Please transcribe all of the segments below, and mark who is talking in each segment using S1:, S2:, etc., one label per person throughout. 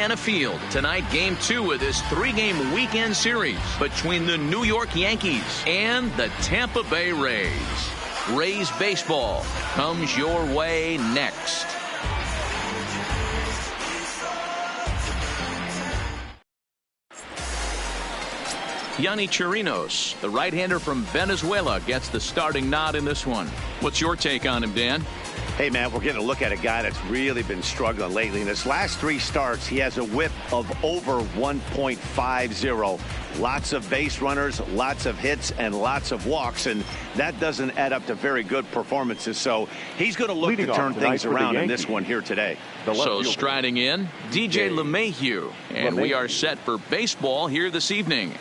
S1: Banana Field. Tonight, Game 2 of this 3-game weekend series between the New York Yankees and the Tampa Bay Rays. Rays baseball comes your way next. Yonny Chirinos, the right-hander from Venezuela, gets the starting nod in this one. What's your take on him, Dan?
S2: Hey, man, we're getting a look at a guy that's really been struggling lately. In his last 3 starts, he has a whip of over 1.50. Lots of base runners, lots of hits, and lots of walks, and that doesn't add up to very good performances. So he's going to look to turn things around in this one here today.
S1: So striding in, DJ LeMahieu, and we are set for baseball here this evening.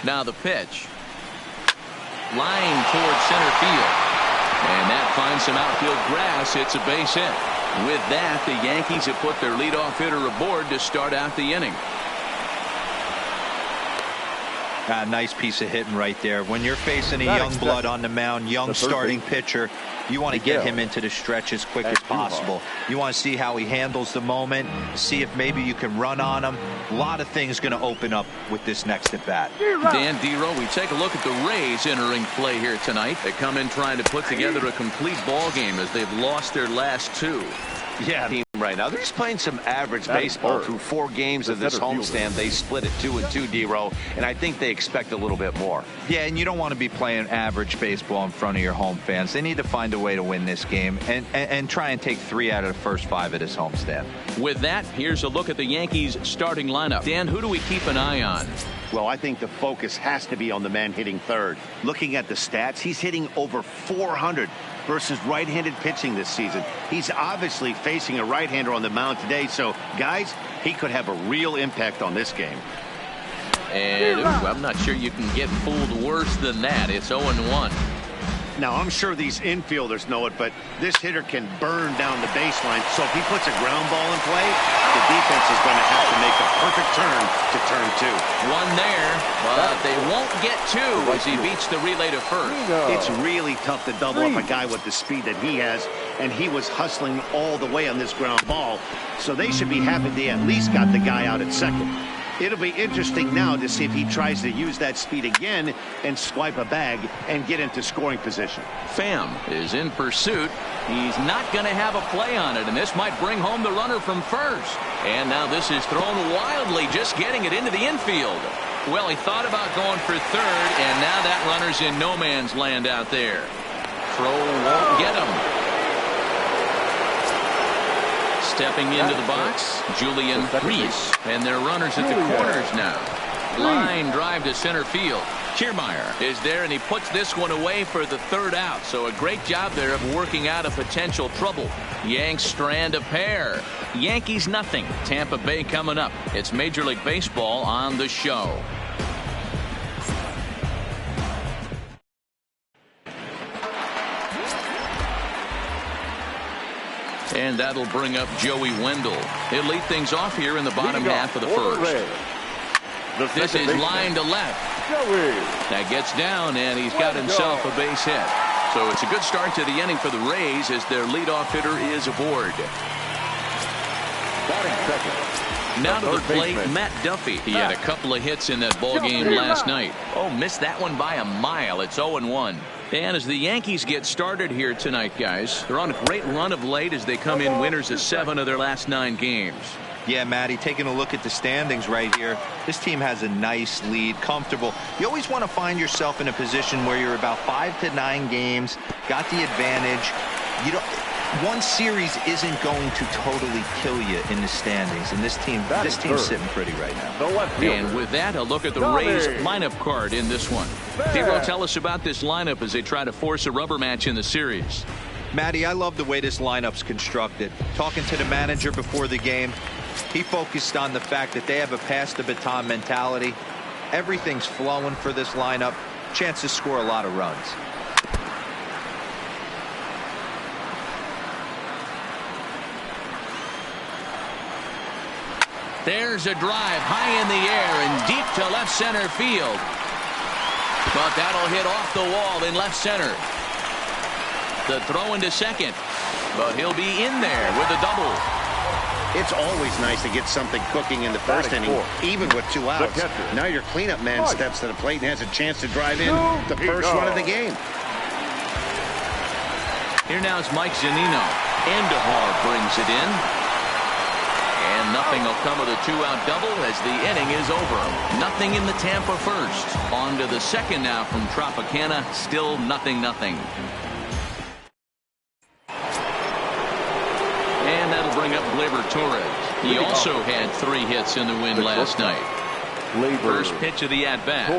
S1: Now the pitch. Line towards center field. And that finds some outfield grass. It's a base hit. With that, the Yankees have put their leadoff hitter aboard to start out the inning.
S3: Nice piece of hitting right there. When you're facing a young blood on the mound, young starting pitcher, you want to get him into the stretch as quick as possible. You want to see how he handles the moment, see if maybe you can run on him. A lot of things going to open up with this next at bat.
S1: Dan Dero, we take a look at the Rays entering play here tonight. They come in trying to put together a complete ball game as they've lost their last 2.
S2: Yeah, team right now. They're just playing some average baseball through 4 games of this homestand. They split it 2-2, Dero, and I think they expect a little bit more.
S3: Yeah, and you don't want to be playing average baseball in front of your home fans. They need to find a way to win this game and try and take 3 out of the first 5 at this homestand.
S1: With that, here's a look at the Yankees starting lineup. Dan, who do we keep an eye on?
S2: Well, I think the focus has to be on the man hitting third. Looking at the stats, he's hitting over 400 versus right-handed pitching this season. He's obviously facing a right-hander on the mound today, so guys, he could have a real impact on this game.
S1: And I'm not sure you can get fooled worse than that. It's 0-1.
S2: Now, I'm sure these infielders know it, but this hitter can burn down the baseline. So if he puts a ground ball in play, the defense is going to have to make a perfect turn to turn 2.
S1: One there, but they won't get 2 as he beats the relay to first.
S2: It's really tough to double up a guy with the speed that he has, and he was hustling all the way on this ground ball. So they should be happy they at least got the guy out at second. It'll be interesting now to see if he tries to use that speed again and swipe a bag and get into scoring position.
S1: Pham is in pursuit. He's not going to have a play on it, and this might bring home the runner from first. And now this is thrown wildly, just getting it into the infield. Well, he thought about going for third, and now that runner's in no man's land out there. Throw won't get him. Stepping into the box, Julian Reese, and their runners at the corners now. Line drive to center field. Kiermaier is there, and he puts this one away for the 3rd out. So a great job there of working out a potential trouble. Yanks strand a pair. Yankees nothing. Tampa Bay coming up. It's Major League Baseball on the show. And that'll bring up Joey Wendell. He'll lead things off here in the bottom half of the first. This is line to left. That gets down, and he's got himself a base hit. So it's a good start to the inning for the Rays as their leadoff hitter is aboard. Now to the plate, Matt Duffy. He had a couple of hits in that ball game last night. Oh, missed that one by a mile. It's 0-1. And as the Yankees get started here tonight, guys, they're on a great run of late as they come in winners of 7 of their last 9 games.
S3: Yeah, Matty, taking a look at the standings right here, this team has a nice lead, comfortable. You always want to find yourself in a position where you're about 5 to 9 games, got the advantage. You don't. One series isn't going to totally kill you in the standings, and this team's sitting pretty right now.
S1: And with that, a look at the Rays lineup card in this one. Dero, tell us about this lineup as they try to force a rubber match in the series.
S3: Matty, I love the way this lineup's constructed. Talking to the manager before the game, he focused on the fact that they have a pass the baton mentality. Everything's flowing for this lineup. Chance to score a lot of runs.
S1: There's a drive high in the air and deep to left center field. But that'll hit off the wall in left center. The throw into second. But he'll be in there with a double.
S2: It's always nice to get something cooking in the first inning, even with 2 outs. Now your cleanup man steps to the plate and has a chance to drive in the first run of the game.
S1: Here now is Mike Zunino. Andujar brings it in. And nothing will come of the 2-out double as the inning is over. Nothing in the Tampa first. On to the second now from Tropicana. Still 0-0. And that'll bring up Gleyber Torres. He also had 3 hits in the win last night. First pitch of the at-bat.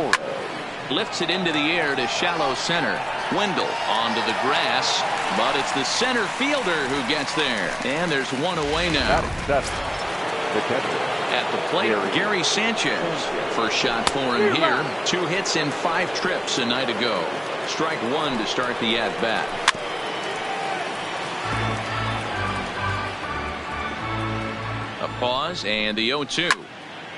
S1: Lifts it into the air to shallow center. Wendell onto the grass, but it's the center fielder who gets there. And there's one away now. At the plate, Gary Sanchez. First shot for him here. 2 hits in 5 trips a night ago. Strike 1 to start the at-bat. A pause and the 0-2.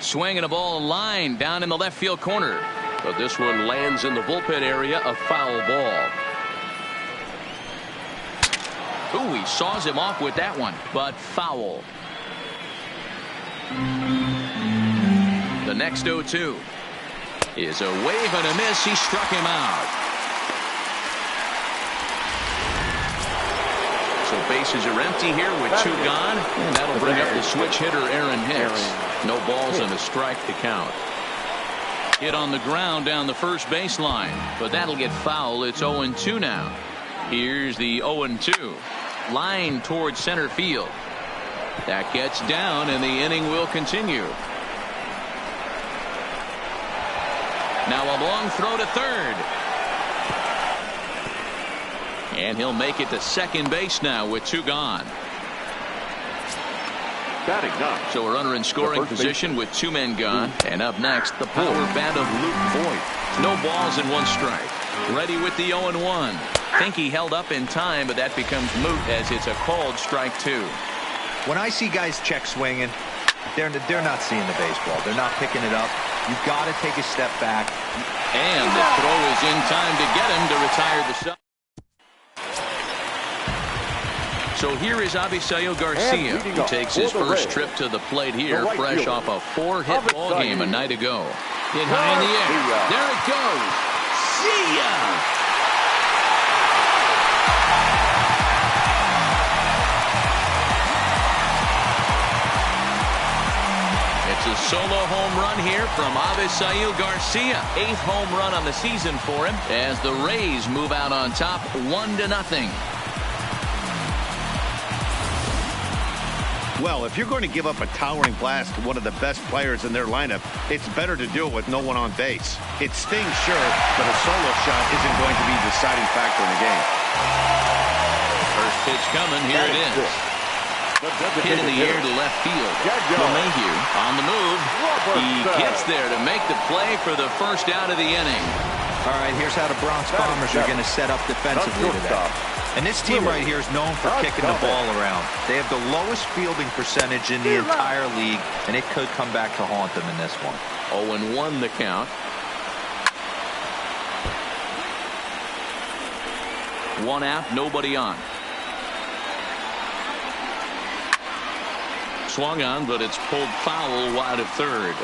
S1: Swinging a ball line down in the left field corner. But this one lands in the bullpen area, a foul ball. Ooh, he saws him off with that one, but foul. The next 0-2 is a wave and a miss. He struck him out. So bases are empty here with 2 gone, and that'll bring up the switch hitter Aaron Hicks. No balls and a strike to count. Hit on the ground down the first baseline, but that'll get foul. It's 0-2 now. Here's the 0-2. Line towards center field. That gets down, and the inning will continue. Now a long throw to third. And he'll make it to second base now with 2 gone. So a runner in scoring position with 2 men gone. And up next, the power bat of Luke Voigt. No balls and 1 strike. Ready with the 0-1. Think he held up in time, but that becomes moot as it's a called strike 2.
S3: When I see guys check swinging, they're not seeing the baseball. They're not picking it up. You've got to take a step back.
S1: And the throw is in time to get him to retire the side. So here is Avisail Garcia, who takes his first trip to the plate here, fresh off a 4-hit ball game a night ago. Hit high in the air. There it goes. See ya! It's a solo home run here from Avisail Garcia. 8th home run on the season for him as the Rays move out on top 1-0.
S2: Well, if you're going to give up a towering blast to one of the best players in their lineup, it's better to do it with no one on base. It stings, sure, but a solo shot isn't going to be the deciding factor in the game.
S1: First pitch coming. Here it is. Hit in the air to left field. LeMahieu on the move. He gets there to make the play for the first out of the inning.
S3: All right, here's how the Bronx Bombers are going to set up defensively today. And this team right here is known for kicking the ball around. They have the lowest fielding percentage in the entire league, and it could come back to haunt them in this one.
S1: 0-1 the count. 1 out, nobody on. Swung on, but it's pulled foul wide of third.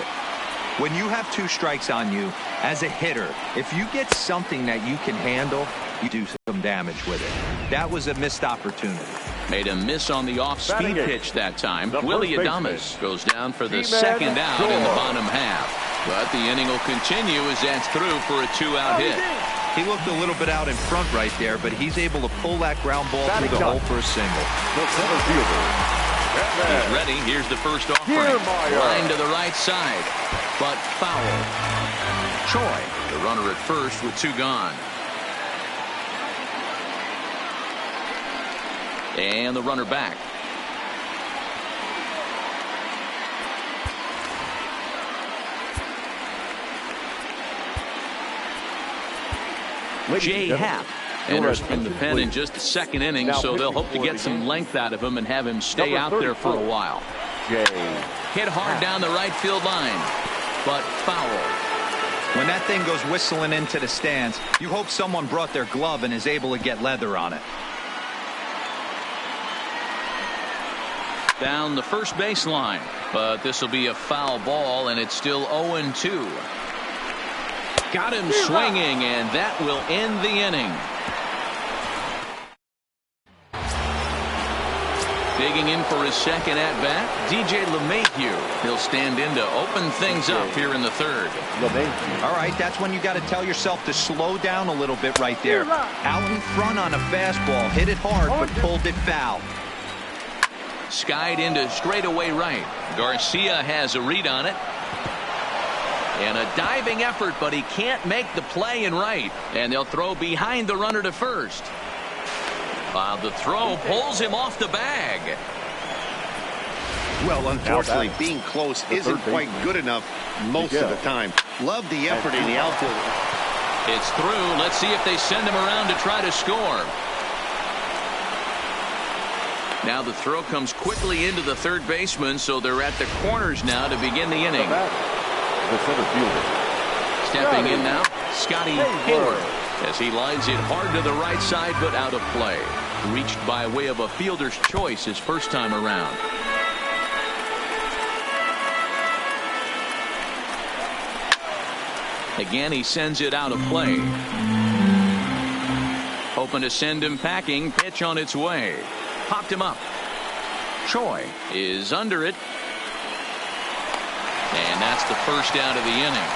S3: When you have 2 strikes on you, as a hitter, if you get something that you can handle, you do some damage with it. That was a missed opportunity.
S1: Made a miss on the off-speed pitch that time. Willie Adames goes down for the second out in the bottom half. But the inning will continue as that's through for a 2-out hit.
S3: He looked a little bit out in front right there, but he's able to pull that ground ball through the hole for a single.
S1: He's ready. Here's the first offering. Line to the right side, but foul. Choi, the runner at first with 2 gone. And the runner back. Jay Happ enters from the pen in just the second inning, so they'll hope to get some length out of him and have him stay out there for a while. Hit hard down the right field line, but foul.
S3: When that thing goes whistling into the stands, you hope someone brought their glove and is able to get leather on it.
S1: Down the first baseline, but this will be a foul ball, and it's still 0-2. Got him swinging, and that will end the inning. Digging in for his second at-bat, DJ LeMahieu. He'll stand in to open things up here in the third.
S3: All right, that's when you got to tell yourself to slow down a little bit right there. Out in front on a fastball, hit it hard, but pulled it foul.
S1: Skied into straightaway right. Garcia has a read on it. And a diving effort, but he can't make the play in right. And they'll throw behind the runner to first. The throw pulls him off the bag.
S2: Well, unfortunately, being close isn't quite good enough most of the time. Love the effort in the outfield.
S1: It's through. Let's see if they send him around to try to score. Now the throw comes quickly into the third baseman, so they're at the corners now to begin the inning.
S4: The center fielder.
S1: Stepping in now, Scotty Hayward, as he lines it hard to the right side, but out of play. Reached by way of a fielder's choice his first time around. Again, he sends it out of play. Hoping to send him packing. Pitch on its way. Popped him up. Choi is under it. And that's the first out of the inning.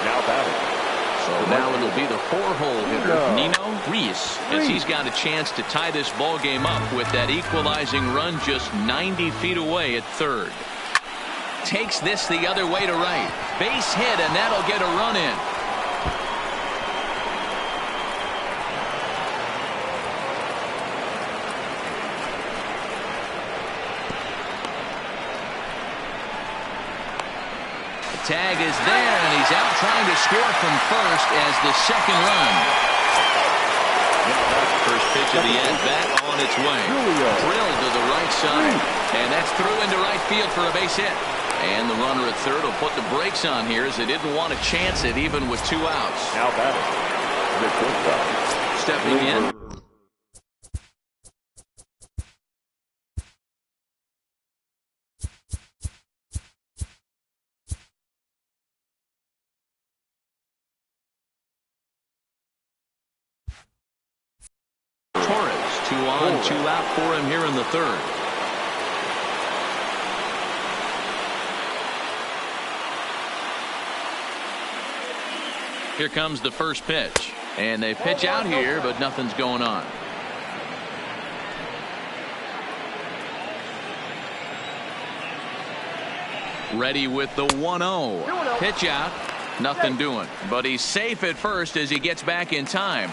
S4: Now batting.
S1: So now it'll be the four-hole hitter, Nino Reese, as he's got a chance to tie this ball game up with that equalizing run just 90 feet away at third. Takes this the other way to right. Base hit, and that'll get a run in. Tag is there, and he's out trying to score from first as the second run. First pitch of the at-bat on its way. Drilled to the right side, and that's through into right field for a base hit. And the runner at third will put the brakes on here as they didn't want to chance it even with 2 outs.
S4: Now batting. The shortstop.
S1: Stepping in. Torres, 2 on, 2 out for him here in the third. Here comes the first pitch, and they pitch out here, but nothing's going on. Ready with the 1-0. Pitch out, nothing doing, but he's safe at first as he gets back in time.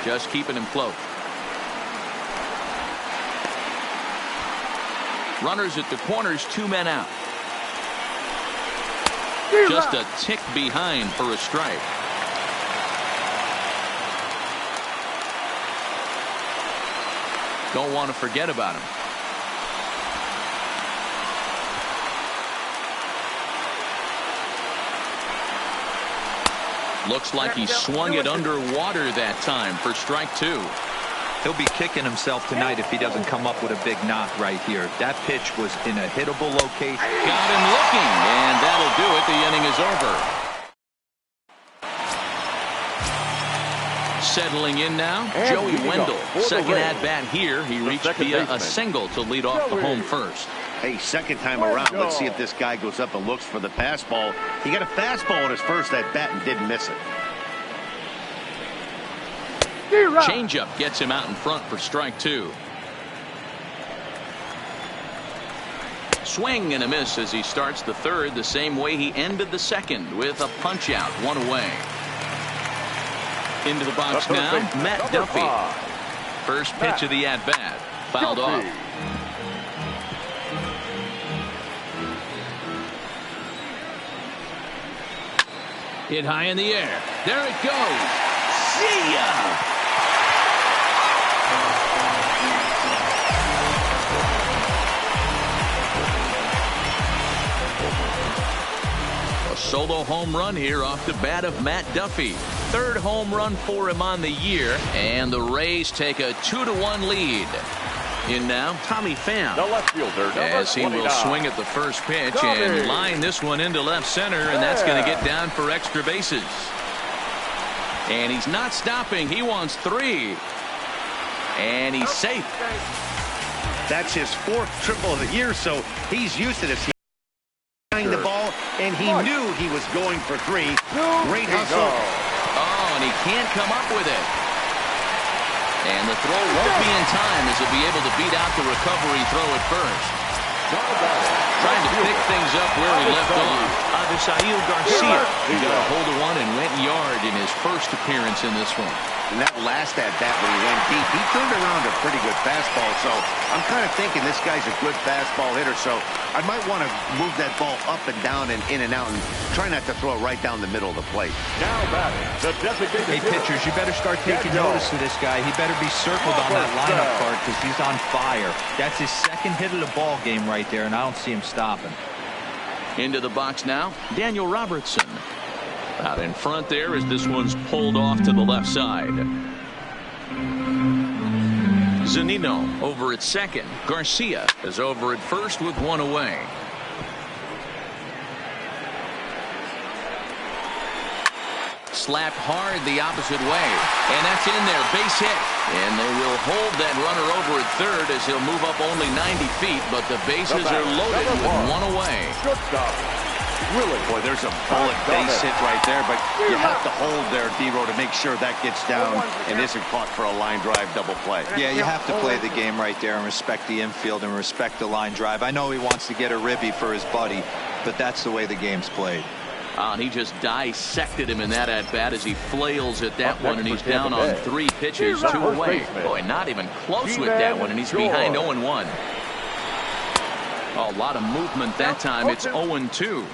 S1: Just keeping him close. Runners at the corners, 2 men out. Just a tick behind for a strike. Don't want to forget about him. Looks like he swung it underwater that time for strike 2.
S3: He'll be kicking himself tonight if he doesn't come up with a big knock right here. That pitch was in a hittable location.
S1: Got him looking, and that'll do it. The inning is over. Settling in now, Joey Wendell. Second at bat here. He reached via a single to lead off the home first.
S2: Hey, second time around. Let's see if this guy goes up and looks for the fastball. He got a fastball on his first at bat and didn't miss it.
S1: Changeup gets him out in front for strike 2. Swing and a miss as he starts the third the same way he ended the second with a punch out, 1 away. Into the box now, Matt Duffy. First pitch of the at bat, fouled off. Hit high in the air. There it goes. See ya! A solo home run here off the bat of Matt Duffy. third home run for him on the year, and the Rays take a 2-1 lead. In now, Tommy Pham.
S4: The left fielder,
S1: as he will
S4: 29.
S1: swing at the first pitch and line this one into left center, and that's going to get down for extra bases. And he's not stopping. He wants 3. And he's safe.
S2: That's his 4th triple of the year, so he's used to this. He's trying the ball, and he knew he was going for 3. Great hustle.
S1: Oh, and he can't come up with it. And the throw won't be in time as he'll be able to beat out the recovery throw at first. Trying to pick things up where he left off. Garcia. He got a hold of one and went yard in his first appearance in this one.
S2: And that last at-bat when he went deep, he turned around a pretty good fastball. So I'm kind of thinking this guy's a good fastball hitter. So I might want to move that ball up and down and in and out and try not to throw it right down the middle of the plate.
S4: Now batting, the designated
S3: Hey, pitchers, you better start taking notice of this guy. He better be circled on that lineup card because he's on fire. That's his 2nd hit of the ball game right there, and I don't see him stopping.
S1: Into the box now, Daniel Robertson. Out in front there as this one's pulled off to the left side. Zunino over at second. Garcia is over at first with 1 away. Slapped hard the opposite way, and that's in there, base hit. And they will hold that runner over at third as he'll move up only 90 feet, but the bases are loaded with 1 away.
S2: Really? Boy, there's a bullet base hit right there, but you have to hold there, D-Row, to make sure that gets down and isn't caught for a line drive double play.
S3: Yeah, you have to play the game right there and respect the infield and respect the line drive. I know he wants to get a ribby for his buddy, but that's the way the game's played.
S1: And he just dissected him in that at-bat as he flails at that one, and he's down on 3 pitches, 2 away. Boy, not even close with that one, and he's behind 0-1. A lot of movement that time. It's 0-2.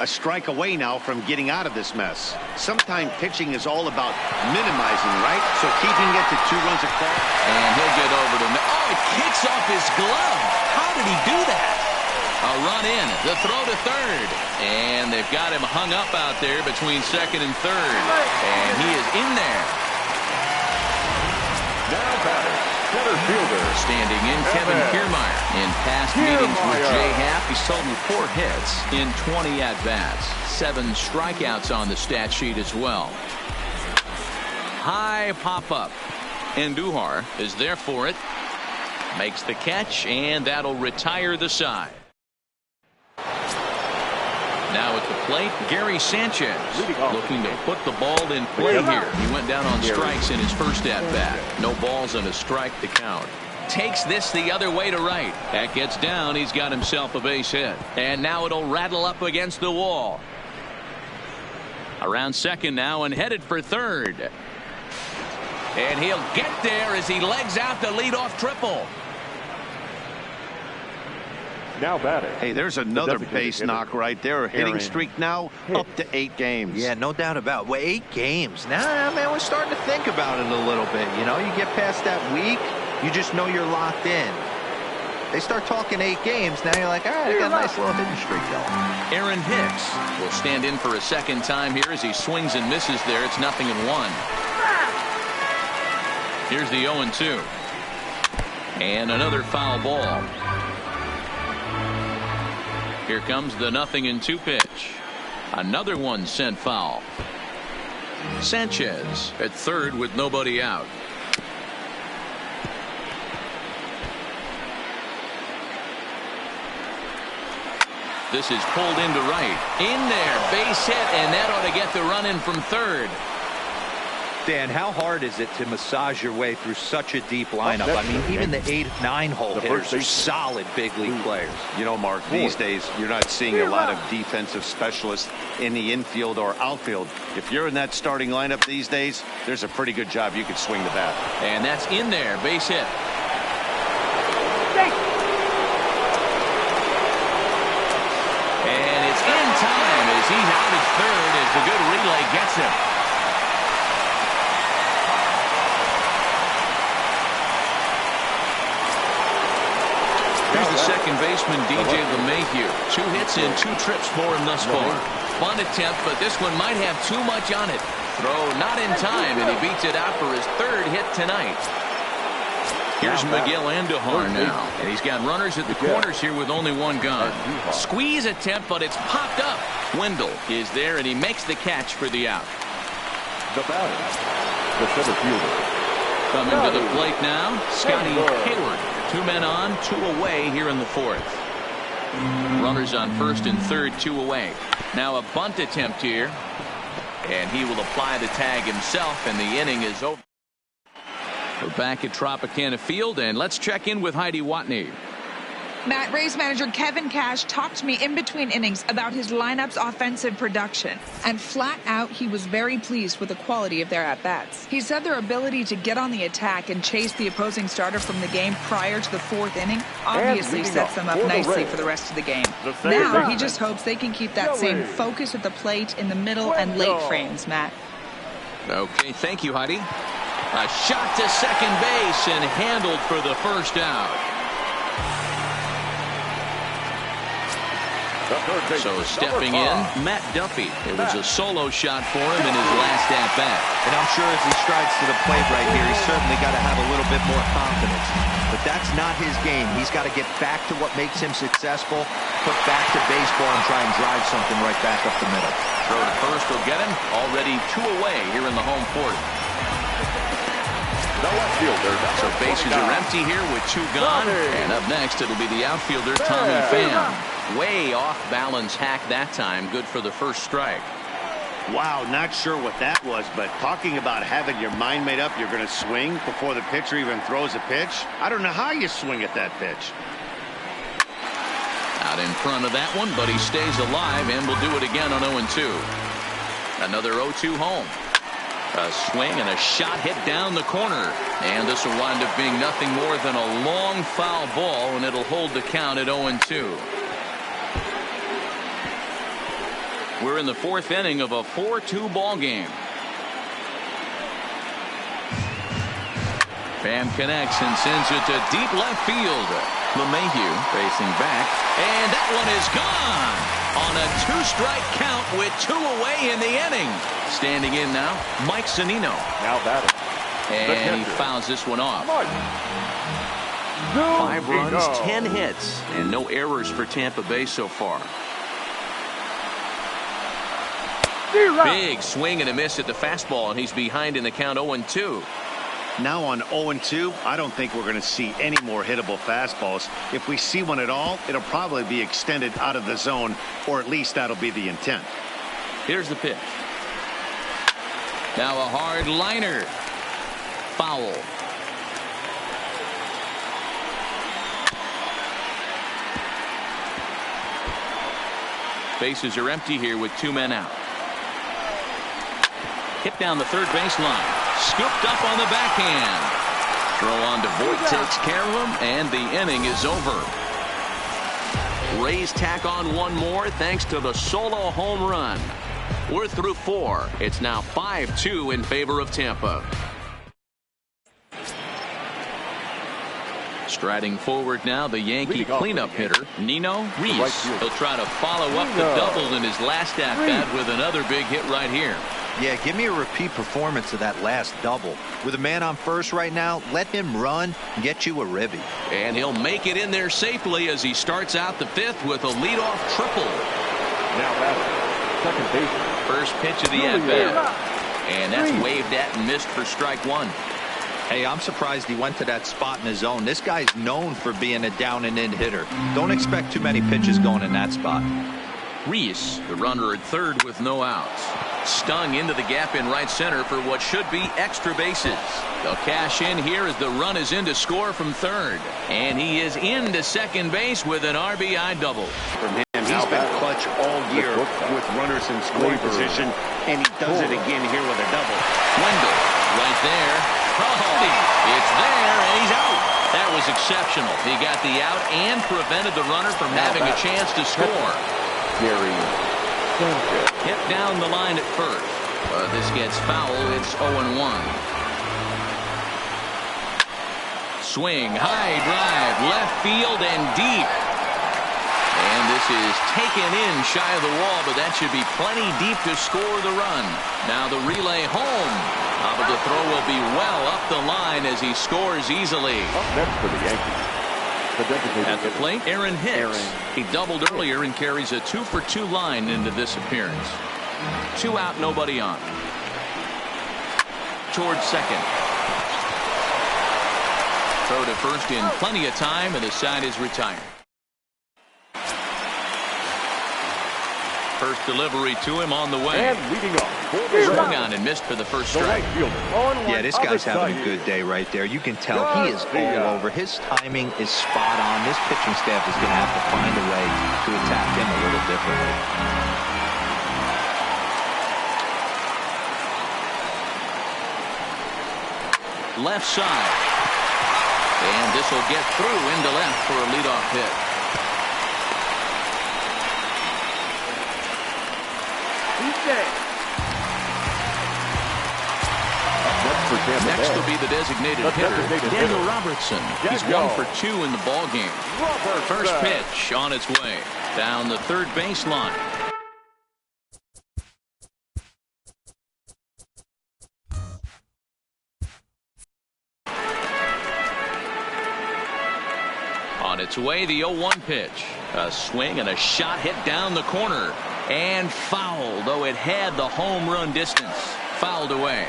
S2: A strike away now from getting out of this mess. Sometimes pitching is all about minimizing, right? So keeping it to 2 runs across.
S1: And he'll get over to... Oh, it kicks off his glove. How did he do that? A run in, the throw to third. And they've got him hung up out there between second and third. And he is in there.
S4: Now batter, center fielder.
S1: Standing in, Kevin Kiermaier. In past meetings with Jay Happ, he's totaled 4 hits in 20 at-bats. 7 strikeouts on the stat sheet as well. High pop-up. Andujar is there for it. Makes the catch, and that'll retire the side. Now at the plate, Gary Sanchez looking to put the ball in play here. He went down on strikes in his first at-bat. No balls and a strike to count. Takes this the other way to right. That gets down. He's got himself a base hit. And now it'll rattle up against the wall. Around second now and headed for third. And he'll get there as he legs out the leadoff triple.
S4: Now batting.
S2: Hey, there's another base knock right there. Hitting streak now up to 8 games.
S3: Yeah, no doubt about it. Well, 8 games. Now, man, we're starting to think about it a little bit. You know, you get past that week, you just know you're locked in. They start talking 8 games, now you're like, all right, I got a nice little hitting streak going.
S1: Aaron Hicks will stand in for a second time here as he swings and misses there. It's 0-1. Here's the 0-2. And another foul ball. Here comes the 0-2 pitch. Another one sent foul. Sanchez at third with nobody out. This is pulled into right. In there, base hit, and that ought to get the run in from third.
S3: Dan, how hard is it to massage your way through such a deep lineup? I mean, even the 8-9 hole hitters are solid big league players.
S2: You know, Mark, these days you're not seeing a lot of defensive specialists in the infield or outfield. If you're in that starting lineup these days, there's a pretty good job you could swing the bat.
S1: And that's in there, base hit. And it's in time as he's out at third as the good relay gets him. Here's the second baseman, DJ LeMahieu. 2 hits and 2 trips for him thus far. Fun attempt, but this one might have too much on it. Throw not in time, and he beats it out for his third hit tonight. Here's Miguel Andujar now, and he's got runners at the corners here with only one gun. Squeeze attempt, but it's popped up. Wendell is there, and he makes the catch for the out.
S4: The batter, the center fielder.
S1: Coming to the plate now, Scotty Hayward. 2 men on, 2 away here in the fourth. Runners on first and third, 2 away. Now a bunt attempt here, and he will apply the tag himself, and the inning is over. We're back at Tropicana Field, and let's check in with Heidi Watney.
S5: Matt, Rays manager Kevin Cash talked to me in between innings about his lineup's offensive production. And flat out, he was very pleased with the quality of their at-bats. He said their ability to get on the attack and chase the opposing starter from the game prior to the 4th inning obviously sets them up nicely for the rest of the game. Now, he just hopes they can keep that same focus at the plate in the middle and late frames, Matt.
S1: Okay, thank you, Heidi. A shot to second base and handled for the first out. So stepping in, Matt Duffy. It was a solo shot for him in his last at-bat.
S3: And I'm sure as he strides to the plate right here, he's certainly got to have a little bit more confidence. But that's not his game. He's got to get back to what makes him successful, put back to baseball, and try and drive something right back up the middle.
S1: Throw to first will get him. Already 2 away here in the home fourth. So bases are empty here with 2 gone. And up next, it'll be the outfielder, Tommy Pham. Way off balance hack that time. Good for the first strike.
S2: Wow, not sure what that was, but talking about having your mind made up you're going to swing before the pitcher even throws a pitch. I don't know how you swing at that pitch.
S1: Out in front of that one, but he stays alive and will do it again on 0-2. Another 0-2 home. A swing and a shot hit down the corner. And this will wind up being nothing more than a long foul ball, and it'll hold the count at 0-2. We're in the 4th inning of a 4-2 ball game. Pham connects and sends it to deep left field. LeMahieu facing back, and that one is gone on a 2-strike count with 2 away in the inning. Standing in now, Mike Zunino.
S4: Now batting.
S1: And he fouls this one off. 5 runs, 10 hits, and no errors for Tampa Bay so far. Big swing and a miss at the fastball, and he's behind in the count 0-2.
S2: Now on 0-2, I don't think we're going to see any more hittable fastballs. If we see one at all, it'll probably be extended out of the zone, or at least that'll be the intent.
S1: Here's the pitch. Now a hard liner. Foul. Bases are empty here with 2 men out. Hit down the third baseline. Scooped up on the backhand. Throw on to Voit takes care of him, and the inning is over. Rays tack on 1 more thanks to the solo home run. We're through 4. It's now 5-2 in favor of Tampa. Striding forward now, the Yankee cleanup hitter, Nino Reese. He'll try to follow up the double in his last at-bat with another big hit right here.
S3: Yeah, give me a repeat performance of that last double. With a man on first right now, let him run and get you a ribby.
S1: And he'll make it in there safely as he starts out the 5th with a leadoff triple.
S4: Now batting, second baseman.
S1: First pitch of the at-bat. And that's waved at and missed for strike 1.
S3: Hey, I'm surprised he went to that spot in his zone. This guy's known for being a down and in hitter. Don't expect too many pitches going in that spot.
S1: Reese, the runner at third with no outs. Stung into the gap in right center for what should be extra bases. They'll cash in here as the run is in to score from third. And he is into second base with an RBI double.
S2: From him, he's been clutch all year with runners in scoring position, and he does it again here with a double.
S1: Wendell, right there. Oh, it's there, and he's out. That was exceptional. He got the out and prevented the runner from having a chance to score. Hit down the line at first. But this gets foul. It's 0-1. Swing, high drive, left field and deep. And this This is taken in shy of the wall, but that should be plenty deep to score the run. Now the relay home. But the throw will be well up the line as he scores easily.
S4: Up next for the Yankees.
S1: At the plate, Aaron Hicks. He doubled earlier and carries a 2-for-2 line into this appearance. 2 out, nobody on. Towards second. Throw to first in plenty of time, and the side is retired. First delivery to him on the way.
S4: And leading up.
S1: Swung on and missed for the first strike.
S3: Yeah, this guy's having a good day right there. You can tell he is all over. His timing is spot on. This pitching staff is going to have to find a way to attack him a little differently.
S1: Left side. And this will get through into left for a leadoff hit. Next will be the designated hitter, Daniel Robertson. He's 1 for 2 in the ball game. First pitch on its way down the third baseline. On its way, the 0-1 pitch. A swing and a shot hit down the corner. And fouled, though it had the home run distance. Fouled away.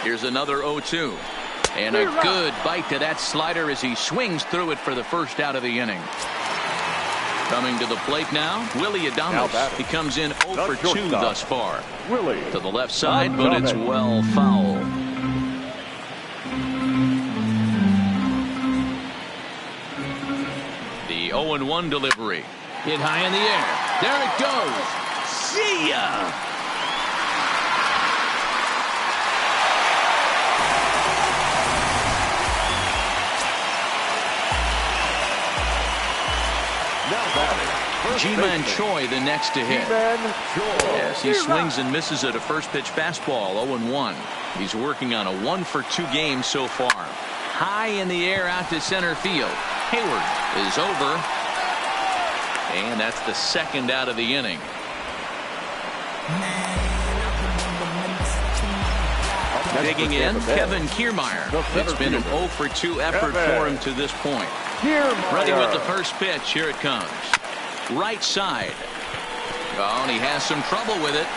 S1: Here's another 0-2. And a good bite to that slider as he swings through it for the first out of the inning. Coming to the plate now, Willie Adames. He comes in 0 for 2 thus far. To the left side, but it's well foul. The 0-1 delivery. Hit high in the air. There it goes. See ya! Ji-Man Choi the next to hit. Yes, he swings and misses at a first pitch fastball. 0-1. He's working on a 1 for 2 game so far. High in the air out to center field. Hayward is over. And that's the second out of the inning. Digging in, Kevin Kiermaier. It's been an 0 for 2 effort for him to this point. Ready with the first pitch. Here it comes. Right side. Oh, and he has some trouble with it.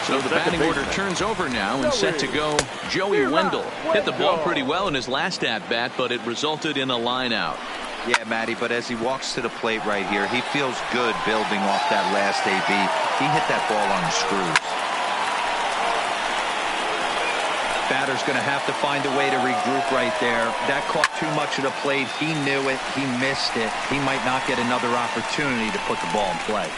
S1: So the batting order turns over now and set to go. Joey Wendell hit the ball pretty well in his last at-bat, but it resulted in a line out.
S3: Yeah, Matty, but as he walks to the plate right here, he feels good building off that last AB. He hit that ball on the screws. Batter's going to have to find a way to regroup right there. That caught too much of the plate. He knew it. He missed it. He might not get another opportunity to put the ball in play.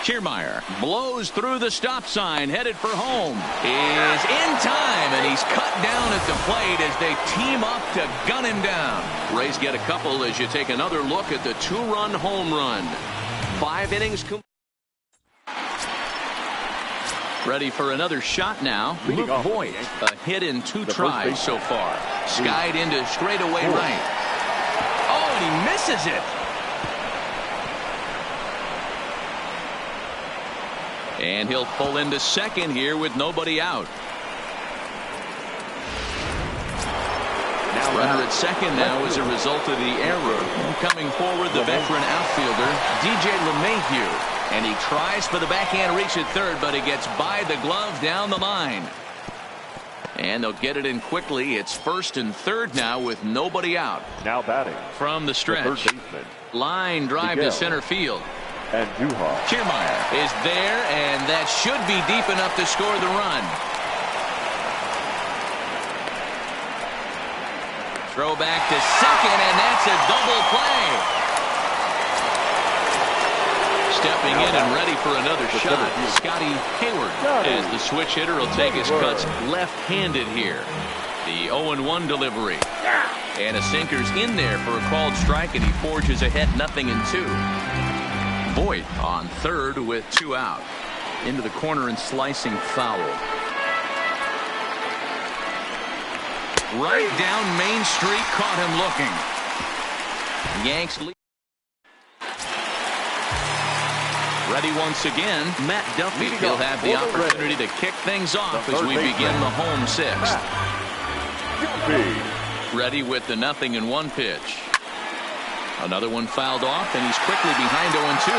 S1: Kiermaier blows through the stop sign, headed for home. Is in time, and he's cut down at the plate as they team up to gun him down. Rays get a couple as you take another look at the 2-run home run. 5 innings complete. Ready for another shot now. Luke Voigt, a hit in 2 tries so far. Skied into straightaway right. Oh, and he misses it. And he'll pull into second here with nobody out. Runner at second now as a result of the error. Coming forward, the veteran outfielder, DJ LeMahieu. And he tries for the backhand reach at third, but he gets by the glove down the line. And they'll get it in quickly. It's first and third now with nobody out.
S4: Now batting
S1: from the stretch.
S4: The
S1: line drive to center field.
S4: And
S1: Kiermaier is there, and that should be deep enough to score the run. Throw back to second, and that's a double play. Stepping in and ready for another shot, Scotty Hayward, as the switch hitter will take his cuts left-handed here. The 0-1 delivery. And a sinker's in there for a called strike, and he forges ahead 0-2. Voigt on third with 2 out. Into the corner and slicing foul. Right down Main Street, caught him looking. Yanks lead. Ready once again, Matt Duffy. He'll have the opportunity to kick things off as we begin the home sixth. Ready with the 0-1 pitch. Another one fouled off, and he's quickly behind 0-2.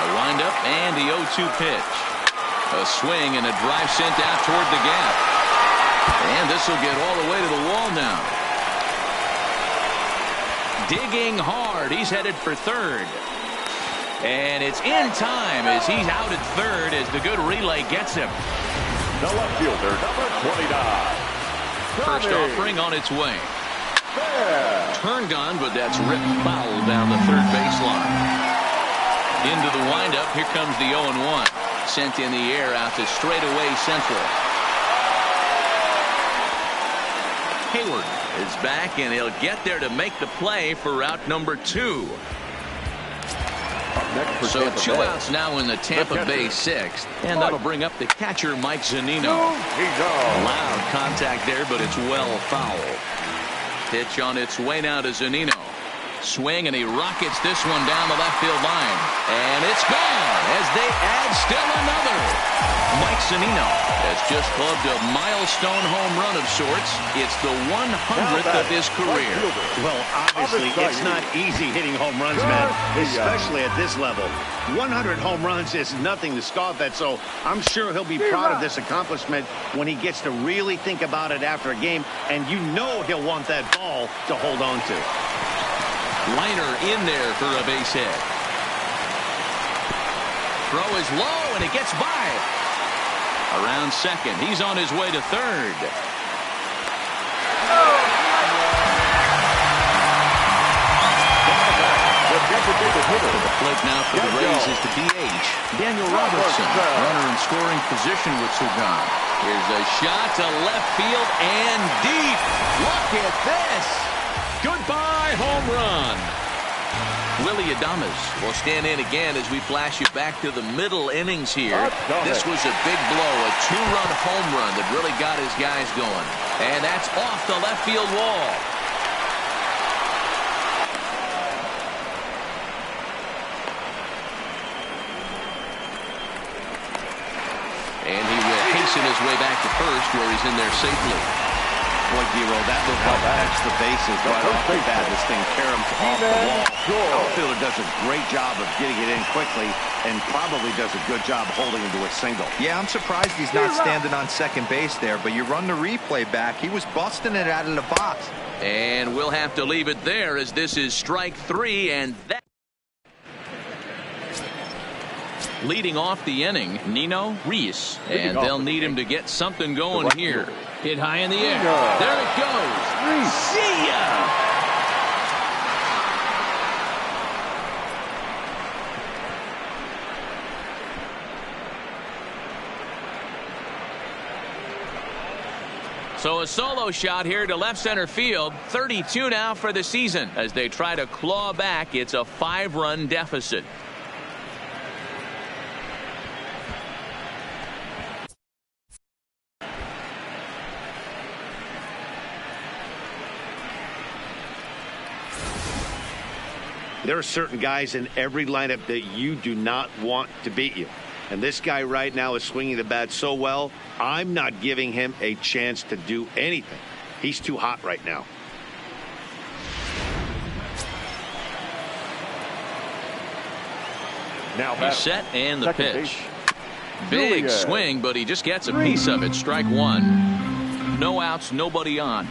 S1: A windup and the 0-2 pitch. A swing and a drive sent out toward the gap. And this will get all the way to the wall now. Digging hard. He's headed for third. And it's in time as he's out at third as the good relay gets him.
S4: The left fielder, number 29.
S1: First offering on its way. Turned on, but that's ripped foul down the third baseline. Into the windup. Here comes the 0-1. Sent in the air out to straightaway central. Hayward is back, and he'll get there to make the play for route number 2. So 2 outs now in the Tampa Bay sixth, and that'll bring up the catcher Mike Zunino. Loud contact there, but it's well fouled. Pitch on its way now to Zunino. Swing, and he rockets this one down the left field line. And it's gone as they add still another. Mike Zunino has just clubbed a milestone home run of sorts. It's the 100th of his career.
S2: Well, obviously, it's not easy hitting home runs, man, especially at this level. 100 home runs is nothing to scoff at, so I'm sure he'll be proud of this accomplishment when he gets to really think about it after a game, and you know he'll want that ball to hold on to.
S1: Liner in there for a base hit. Throw is low, and it gets by. Around second. He's on his way to third. The plate now for the Rays is the DH, Daniel Robertson. Runner in scoring position with Sugan. Here's a shot to left field and deep. Look at this. Goodbye home run. Willie Adames will stand in again as we flash you back to the middle innings here. This was a big blow, a 2-run home run that really got his guys going. And that's off the left field wall. And he will hasten his way back to first, where he's in there safely.
S2: Boy, Giro, that looked like catch the bases right off the bat. This thing caroms off the wall. Outfielder does a great job of getting it in quickly and probably does a good job holding him to a single.
S3: Yeah, I'm surprised he's not standing on second base there, but you run the replay back. He was busting it out of the box.
S1: And we'll have to leave it there as this is strike 3, and that. Leading off the inning, Nino Reese, and they'll need him to get something going here. Hit high in the air. There it goes. See ya! So a solo shot here to left center field. 32 now for the season as they try to claw back. It's a 5-run deficit.
S2: There are certain guys in every lineup that you do not want to beat you. And this guy right now is swinging the bat so well, I'm not giving him a chance to do anything. He's too hot right now.
S4: Now
S1: He's set and the pitch. Big swing, but he just gets a piece of it. Strike 1. No outs, nobody on.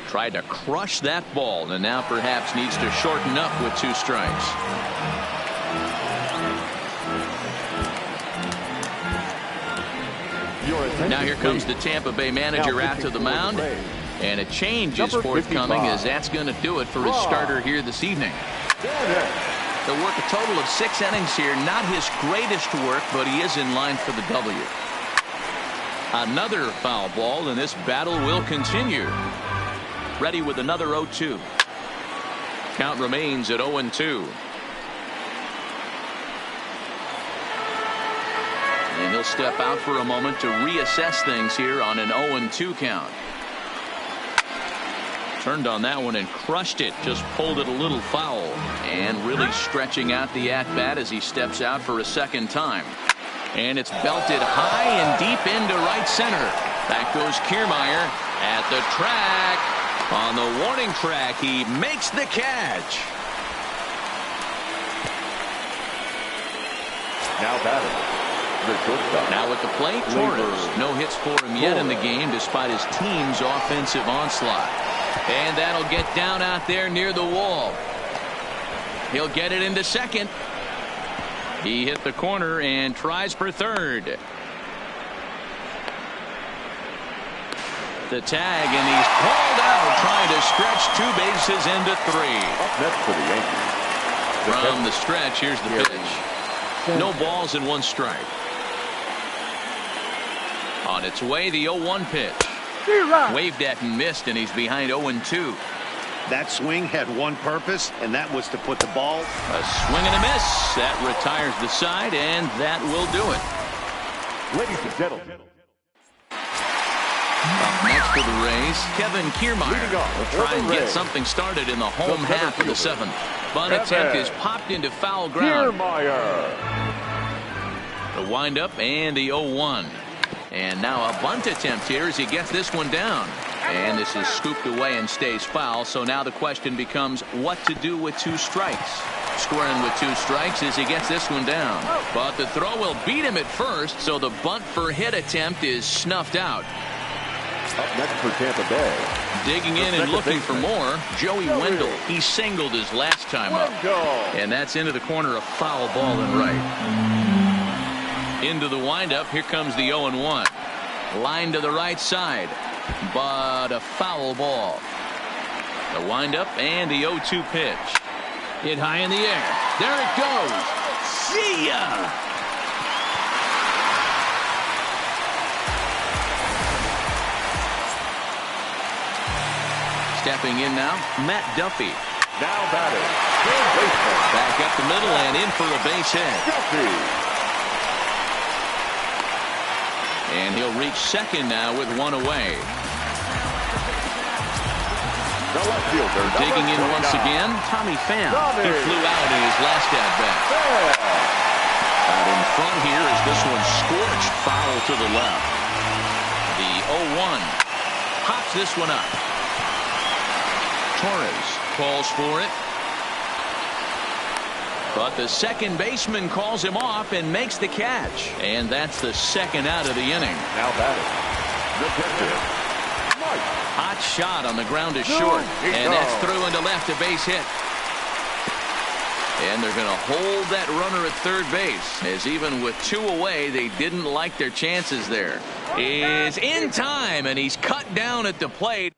S1: Tried to crush that ball, and now perhaps needs to shorten up with 2 strikes. Now here comes the Tampa Bay manager out to the mound, and a change is forthcoming as that's going to do it for his starter here this evening. He'll work a total of 6 innings here. Not his greatest work, but he is in line for the W. Another foul ball, and this battle will continue. Ready with another 0-2. Count remains at 0-2. And he'll he'll step out for a moment to reassess things here on an 0-2 count. Turned on that one and crushed it. Just pulled it a little foul. And really stretching out the at-bat as he steps out for a second time. And it's belted high and deep into right center. Back goes Kiermaier at the track. On the warning track, he makes the catch.
S4: Now batting, the shortstop.
S1: Now at the plate, Torres. No hits for him yet in the game despite his team's offensive onslaught. And that'll get down out there near the wall. He'll get it into second. He hit the corner and tries for third. The tag, and he's called out trying to stretch 2 bases into 3.
S4: Up next for the Yankees.
S1: From the stretch, here's the pitch. No balls and 1 strike. On its way, the 0-1 pitch. Waved at and missed, and he's behind 0-2.
S2: That swing had one purpose, and that was to put the ball.
S1: A swing and a miss. That retires the side, and that will do it.
S4: Ladies and gentlemen.
S1: Up next for the Rays, Kevin Kiermaier will try and get something started in the home half of the 7th. Bunt attempt is popped into foul ground. The windup and the 0-1. And now a bunt attempt here as he gets this one down. And this is scooped away and stays foul. So now the question becomes what to do with 2 strikes. Squaring with 2 strikes as he gets this one down. But the throw will beat him at first. So the bunt for hit attempt is snuffed out.
S4: Up next for Tampa Bay.
S1: Digging in and looking for more, Joey Wendell. He singled his last time up. And that's into the corner, a foul ball and right. Into the windup. Here comes the 0-1. Line to the right side. But a foul ball. The windup and the 0-2 pitch. Hit high in the air. There it goes. See ya! Stepping in now, Matt Duffy.
S4: Now batting.
S1: Back up the middle and in for a base hit.
S4: Duffy.
S1: And he'll reach second now with 1 away.
S4: The left fielder.
S1: Digging in once again, Tommy Pham. He flew out in his last at-bat. Out in front here as this one scorched foul to the left. The 0-1 pops this one up. Torres calls for it. But the second baseman calls him off and makes the catch. And that's the second out of the inning.
S4: Now batting. The pitcher.
S1: Hot shot on the ground is short. And that's through into left, a base hit. And they're going to hold that runner at third base. As even with 2 away, they didn't like their chances there. Is in time, and he's cut down at the plate.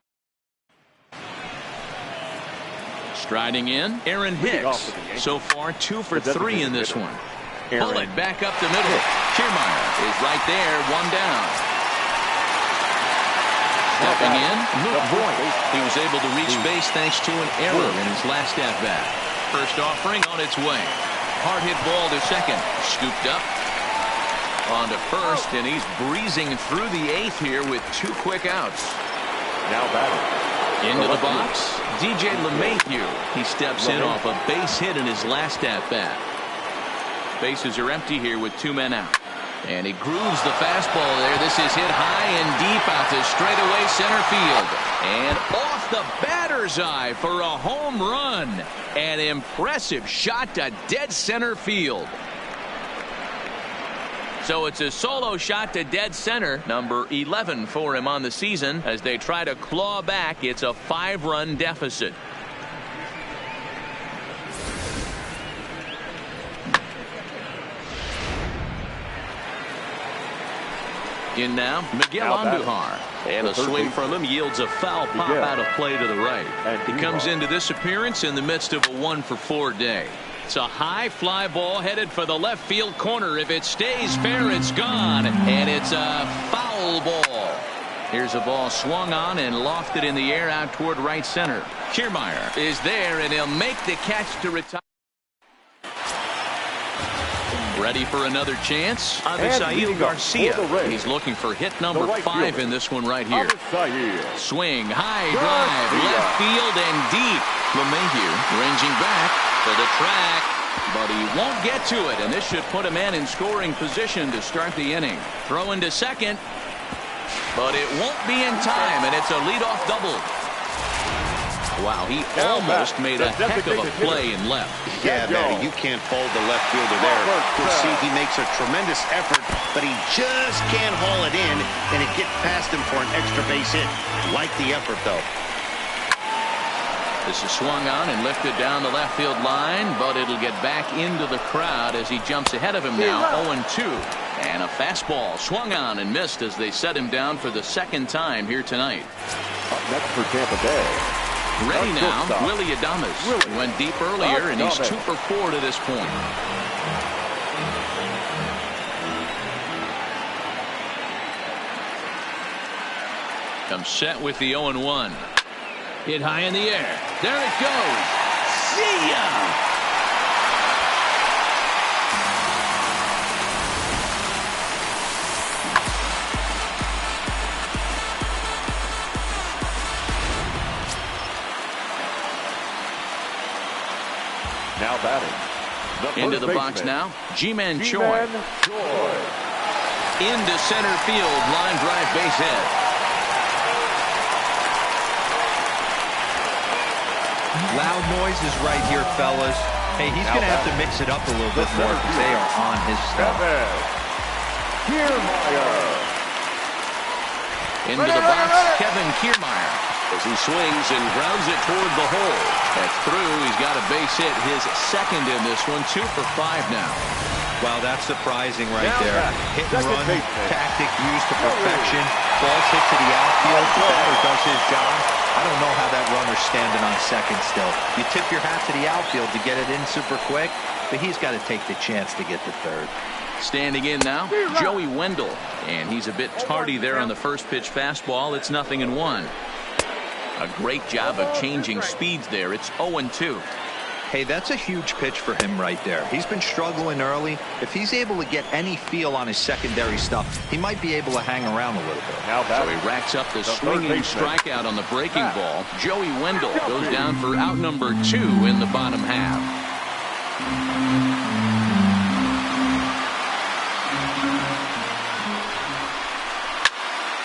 S1: Striding in, Aaron Hicks. So far, 2 for 3 in this one. Bullet back up the middle. Kiermaier is right there, 1 down. Stepping in, Luke Voigt. He was able to reach base thanks to an error in his last at-bat. First offering on its way. Hard hit ball to second. Scooped up. On to first, and he's breezing through the 8th here with 2 quick outs.
S4: Now batting.
S1: Into the box, DJ LeMahieu. He steps in off a base hit in his last at-bat. Bases are empty here with 2 men out. And he grooves the fastball there. This is hit high and deep out to straightaway center field. And off the batter's eye for a home run. An impressive shot to dead center field. So it's a solo shot to dead center, number 11 for him on the season. As they try to claw back, it's a 5-run deficit. In now, Miguel Andujar. And a swing from him yields a foul pop out of play to the right. He comes into this appearance in the midst of a 1-for-4 day. It's a high fly ball headed for the left field corner. If it stays fair, it's gone. And it's a foul ball. Here's a ball swung on and lofted in the air out toward right center. Kiermaier is there, and he'll make the catch to retire. Ready for another chance?
S4: Avisail
S1: Garcia. He's looking for hit number 5 in this one right here. Swing, high drive, left field and deep. LeMahieu ranging back to the track, but he won't get to it, and this should put a man in scoring position to start the inning. Throw into second, but it won't be in time, and it's a leadoff double. Wow, he almost made a heck of a play in left.
S2: Yeah, Matty, you can't fold the left fielder there. You'll see he makes a tremendous effort, but he just can't haul it in, and it gets past him for an extra base hit. Like the effort, though.
S1: This is swung on and lifted down the left field line, but it'll get back into the crowd as he jumps ahead of him now, 0-2. And a fastball swung on and missed as they set him down for the second time here tonight.
S4: Up next for Tampa Bay.
S1: Ready now, Willie Adames. He went deep earlier, and he's 2 for 4 to this point. Comes set with the 0-1. Hit high in the air. There it goes. See ya!
S4: Now batting.
S1: Into the box now, Ji-Man Choi. Into center field, line drive, base hit.
S3: Loud noises right here, fellas. Hey, he's going to have to mix it up a little bit more because they are on his stuff.
S1: Into the box, Kevin Kiermaier. As he swings and grounds it toward the hole. That's through. He's got a base hit, his second in this one, 2 for 5 now.
S3: Well, that's surprising right there. Hit and run tactic used to perfection. Balls hit to the outfield. The batter does his job. I don't know how that runner's standing on second still. You tip your hat to the outfield to get it in super quick, but he's got to take the chance to get to third.
S1: Standing in now, Joey Wendell. And he's a bit tardy there on the first pitch fastball. It's 0-1. A great job of changing speeds there. It's 0-2.
S3: Hey, that's a huge pitch for him right there. He's been struggling early. If he's able to get any feel on his secondary stuff, he might be able to hang around a little bit.
S1: So he racks up the swinging strikeout on the breaking ball. Joey Wendell goes down for out number 2 in the bottom half.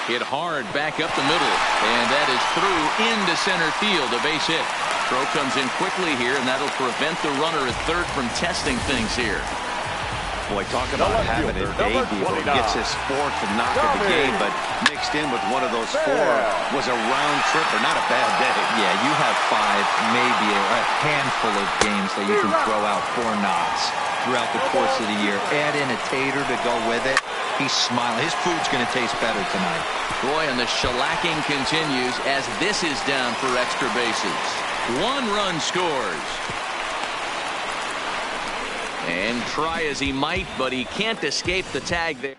S1: Hit hard back up the middle, and that is through into center field, a base hit. Throw comes in quickly here, and that'll prevent the runner at third from testing things here.
S2: Boy, talk about having a day deal. He gets his 4th knock of the game, but mixed in with one of those 4 was a round tripper. Not a bad day.
S3: Yeah, you have 5, maybe a handful of games that you can throw out 4 knocks throughout the course of the year. Add in a tater to go with it. He's smiling. His food's going to taste better tonight.
S1: Boy, and the shellacking continues as this is down for extra bases. 1 run scores. And try as he might, but he can't escape the tag there.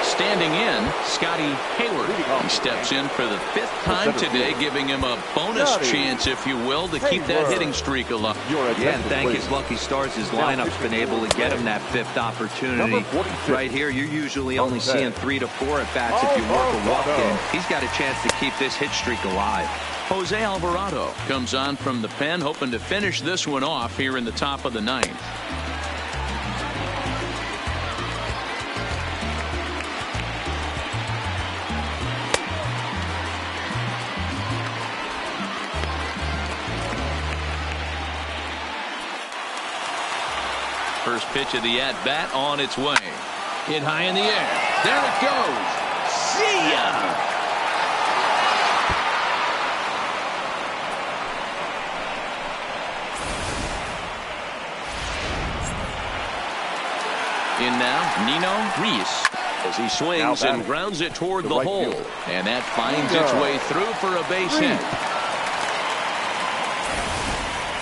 S1: Standing in, Scotty Hayward. He steps in for the 5th time today, giving him a bonus chance, if you will, to keep that hitting streak alive.
S3: Yeah, and thank his lucky stars, his lineup's been able to get him that 5th opportunity. Right here, you're usually only seeing 3 to 4 at-bats if you work a walk in. He's got a chance to keep this hit streak alive.
S1: Jose Alvarado comes on from the pen, hoping to finish this one off here in the top of the 9th. First pitch of the at-bat on its way. Hit high in the air. There it goes. See ya! In now, Nino Reese as he swings and grounds it toward the hole. And that finds its way through for a base hit.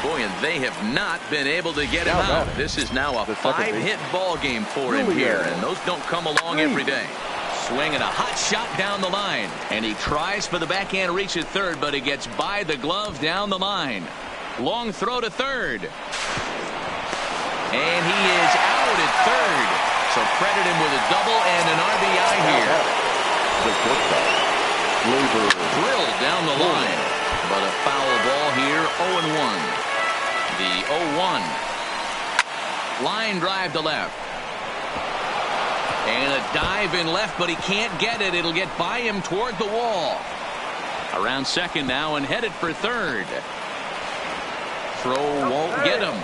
S1: Boy, and they have not been able to get him out. This is now a 5-hit ball game for him here, and those don't come along every day. Swinging a hot shot down the line, and he tries for the backhand reach at third, but he gets by the glove down the line. Long throw to third. And he is out at third. So credit him with a double and an RBI here. Drilled down the line. But a foul ball here, 0-1. The 0-1. Line drive to left. And a dive in left, but he can't get it. It'll get by him toward the wall. Around second now and headed for third. Throw won't get him.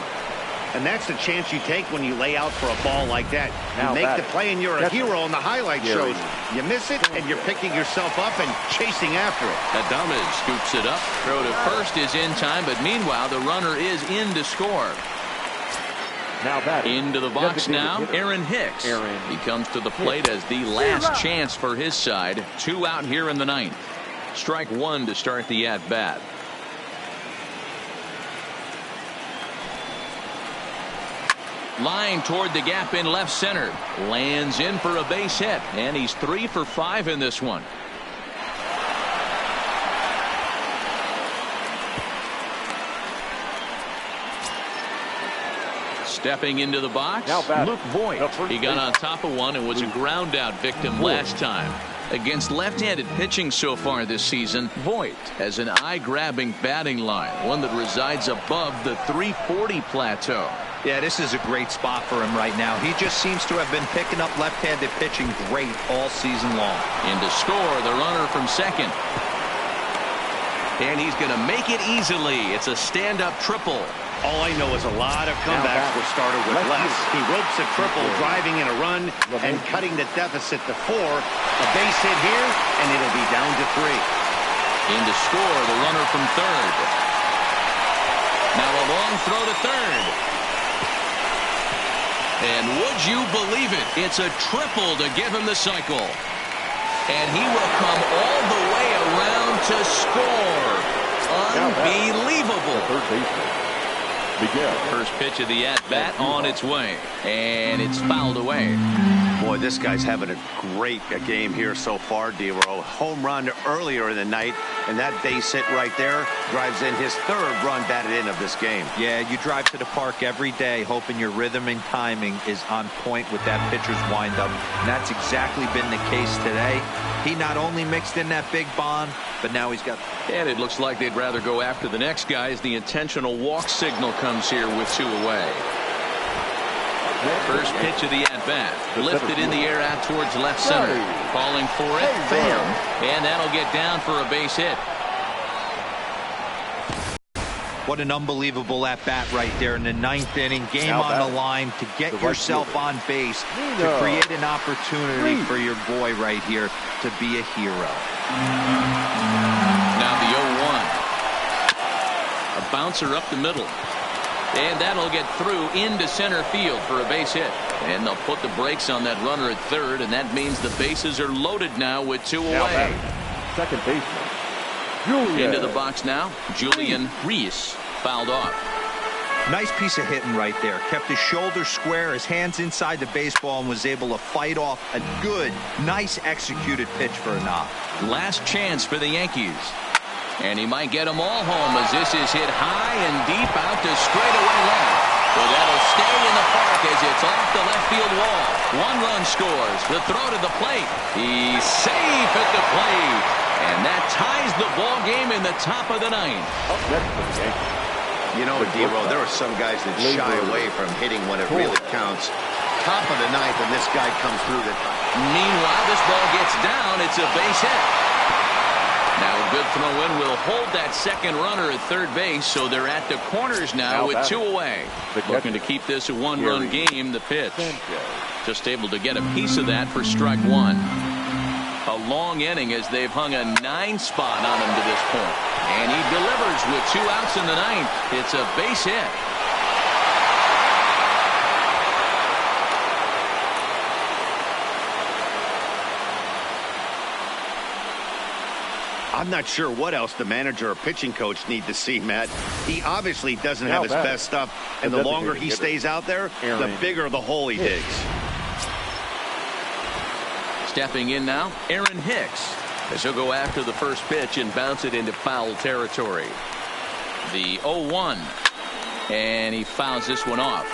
S2: And that's the chance you take when you lay out for a ball like that. You make the play and you're a hero on the highlight shows. You miss it and you're picking yourself up and chasing after it.
S1: Adames scoops it up. Throw to first is in time, but meanwhile the runner is in to score. Into the box now, Aaron Hicks. He comes to the plate as the last chance for his side. 2 out here in the ninth. Strike 1 to start the at-bat. Line toward the gap in left center. Lands in for a base hit. And he's 3 for 5 in this one. Stepping into the box, Luke Voigt. He got on top of one and was a ground out victim last time. Against left-handed pitching so far this season, Voigt has an eye-grabbing batting line, one that resides above the 340 plateau.
S3: Yeah, this is a great spot for him right now. He just seems to have been picking up left-handed pitching great all season long.
S1: In to score, the runner from second. And he's going to make it easily. It's a stand-up triple.
S2: All I know is a lot of comebacks were started with less. He ropes a triple, driving in a run, and cutting the deficit to 4. A base hit here, and it'll be down to 3.
S1: In to score, the runner from third. Now a long throw to third. And would you believe it? It's a triple to give him the cycle. And he will come all the way around to score. Unbelievable. First pitch of the at-bat on its way. And it's fouled away.
S2: Boy, this guy's having a great game here so far, D-Row. Home run earlier in the night, and that base hit right there drives in his 3rd run batted in of this game.
S3: Yeah, you drive to the park every day hoping your rhythm and timing is on point with that pitcher's windup, and that's exactly been the case today. He not only mixed in that big bomb, but now he's got...
S1: And it looks like they'd rather go after the next guy as the intentional walk signal comes here with 2 away. First pitch of the at-bat. Lifted in the air out towards left center. Calling for it. Bam. And that'll get down for a base hit.
S3: What an unbelievable at-bat right there in the 9th inning. Game on the line to get yourself on base, to create an opportunity for your boy right here to be a hero.
S1: Now the 0-1. A bouncer up the middle. And that'll get through into center field for a base hit. And they'll put the brakes on that runner at third, and that means the bases are loaded now with 2 away.
S4: Second baseman, Julian.
S1: Into the box now, Julian Reese fouled off.
S3: Nice piece of hitting right there. Kept his shoulders square, his hands inside the baseball, and was able to fight off a good, nice executed pitch for a knock.
S1: Last chance for the Yankees. And he might get them all home as this is hit high and deep out to straightaway left. But that'll stay in the park as it's off the left field wall. 1 run scores. The throw to the plate. He's safe at the plate. And that ties the ball game in the top of the 9th.
S2: You know, D-Row, there are some guys that shy away from hitting when it really counts. Top of the 9th, and this guy comes through the...
S1: Meanwhile, this ball gets down. It's a base hit. Now a good throw in will hold that second runner at third base, so they're at the corners now with 2 away. Looking to keep this a 1-run game. The pitch just able to get a piece of that for strike 1. A long inning as they've hung a 9 spot on him to this point. And he delivers with 2 outs in the 9th. It's a base hit.
S2: I'm not sure what else the manager or pitching coach need to see, Matt. He obviously doesn't have his best stuff, and the longer he stays out there, the bigger the hole he digs.
S1: Stepping in now, Aaron Hicks, as he'll go after the first pitch and bounce it into foul territory. The 0-1, and he fouls this one off.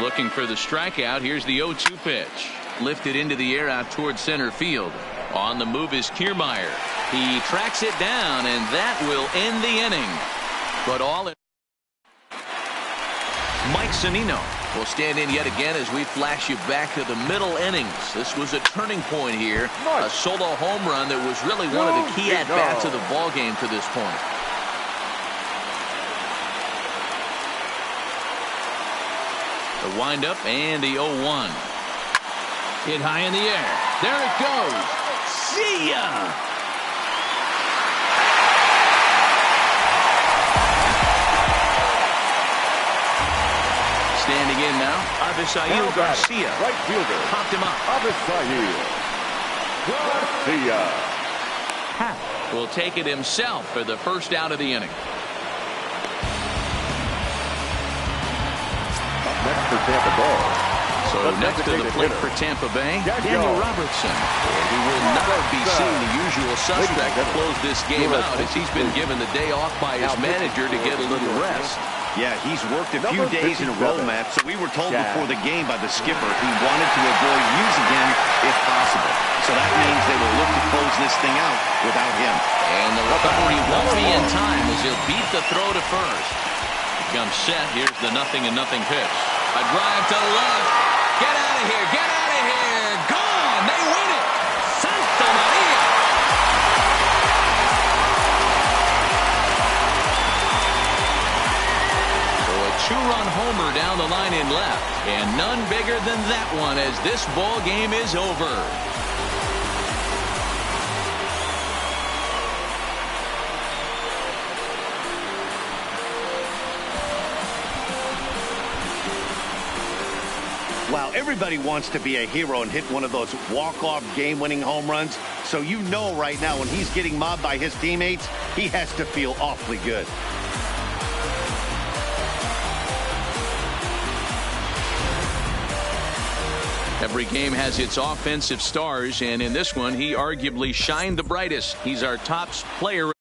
S1: Looking for the strikeout. Here's the 0-2 pitch. Lifted into the air out towards center field. On the move is Kiermaier. He tracks it down, and that will end the inning. But all in. Mike Sonnino will stand in yet again as we flash you back to the middle innings. This was a turning point here. A solo home run that was really one of the key at-bats of the ball game to this point. The windup and the 0-1. Hit high in the air. There it goes. See ya! Standing in now, Avisail Garcia.
S4: Right fielder.
S1: Popped him up.
S4: Avisail Garcia.
S1: Will take it himself for the first out of the inning.
S4: Up next for Tampa Bay.
S1: So next to the plate for Tampa Bay, Daniel Robertson. He will not be seeing the usual suspect to close this game out as he's been given the day off by his manager to get a little rest.
S2: Yeah, he's worked a few days in a row, Matt, so we were told before the game by the skipper he wanted to avoid using him if possible. So that means they will look to close this thing out without him.
S1: And the recovery won't be in time as he'll beat the throw to first. He comes set. Here's the 0-0 pitch. A drive to left. Get out of here. Get out of here. Gone. They win it. Santa Maria. Two-run homer down the line in left, and none bigger than that one as this ball game is over.
S2: Wow, everybody wants to be a hero and hit one of those walk-off game-winning home runs. So you know right now when he's getting mobbed by his teammates, he has to feel awfully good.
S1: Every game has its offensive stars, and in this one, he arguably shined the brightest. He's our top player.